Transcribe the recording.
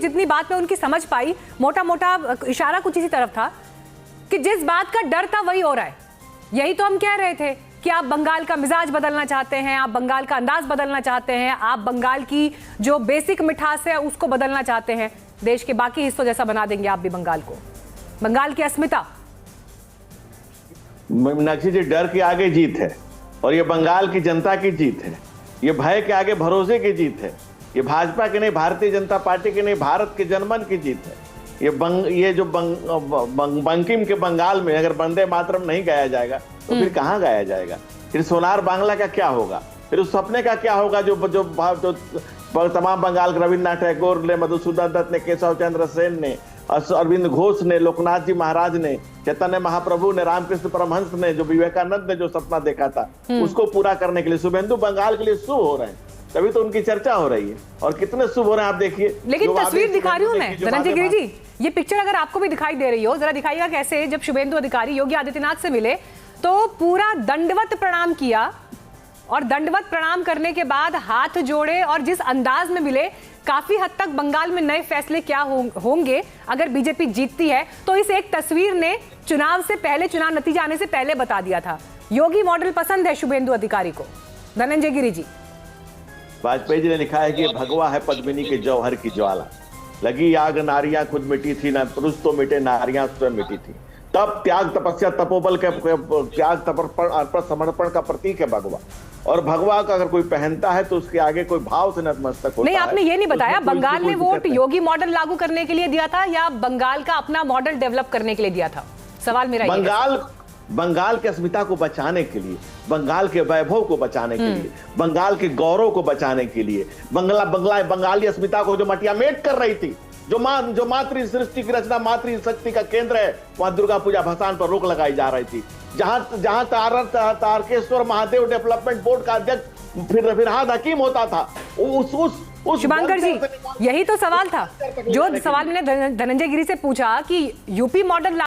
जितनी बात मैं उनकी समझ पाई, मोटा मोटा इशारा कुछ इसी तरफ था कि जिस बात का डर था वही हो रहा है। यही तो हम कह रहे थे कि आप बंगाल का मिजाज बदलना चाहते हैं, आप बंगाल का अंदाज बदलना चाहते हैं, आप बंगाल की जो बेसिक मिठास है उसको बदलना चाहते हैं। देश के बाकी हिस्सों जैसा बना देंगे आप भी बंगाल को। बंगाल की अस्मिता। मीनाक्षी जी, डर के आगे जीत है और ये बंगाल की जनता की जीत है। ये भय के आगे भरोसे की जीत है। ये भाजपा की नहीं, भारतीय जनता पार्टी की नहीं, भारत के जनमन की जीत है। ये जो बंकिम के बंगाल में अगर वंदे मातरम नहीं गाया जाएगा तो फिर कहाँ गाया जाएगा? फिर सोनार बांग्ला का क्या होगा? फिर उस सपने का क्या होगा जो तमाम बंगाल के रविन्द्रनाथ टैगोर ने, मधुसूदन दत्त ने, केशव चंद्र सेन ने, अरविंद घोष ने, लोकनाथ जी महाराज ने, चैतन्य महाप्रभु ने, रामकृष्ण परमहंस ने, जो विवेकानंद ने जो सपना देखा था उसको पूरा करने के लिए शुभेंदु बंगाल के लिए शुभ हो रहे हैं। तभी तो उनकी चर्चा हो रही है। और कितने शुभ हो रहे हैं आप देखिए। लेकिन तस्वीर दिखा रही हूं मैं धनंजय गिरी जी, ये पिक्चर अगर आपको भी दिखाई दे रही हो, जरा दिखाइएगा कैसे जब शुभेंदु अधिकारी योगी आदित्यनाथ से मिले तो पूरा दंडवत प्रणाम किया और दंडवत प्रणाम करने के बाद हाथ जोड़े और जिस अंदाज में मिले, काफी हद तक बंगाल में नए फैसले क्या होंगे अगर बीजेपी जीतती है, तो इस एक तस्वीर ने चुनाव से पहले, चुनाव नतीजा आने से पहले बता दिया था। योगी मॉडल पसंद है शुभेंदु अधिकारी को। धनंजय गिरी जी। वाजपेयी जी ने लिखा है कि भगवा है पद्मिनी के जौहर की ज्वाला, लगी आग नारियां खुद मिटी थी, ना पुरुष तो मिटे नारियां स्वयं मिटी थी। तब त्याग तपस्या तपोबल के त्याग तपर्पण समर्पण का प्रतीक है भगवा। और भगवा का अगर कोई पहनता है तो उसके आगे कोई भाव से नतमस्तक होता है। नहीं, आपने ये नहीं बताया बंगाल ने वोट योगी मॉडल लागू करने के लिए दिया था या बंगाल का अपना मॉडल डेवलप करने के लिए दिया था? सवाल मेरा बंगाल की अस्मिता को बचाने के लिए, बंगाल के वैभव को बचाने के लिए, बंगाल के गौरव को बचाने के लिए, बंगाली अस्मिता को जो मटियामेट कर रही थी, जो मातृ सृष्टि की रचना, मातृ शक्ति का केंद्र है, वहां दुर्गा पूजा भसान पर रोक लगाई जा रही थी। जहां तारकेश्वर महादेव डेवलपमेंट बोर्ड का अध्यक्ष फिरहाद हकीम होता था, उस शुभंकर जी, यही तो सवाल था जो सवाल मैंने धनंजय गिरी से पूछा कि यूपी मॉडल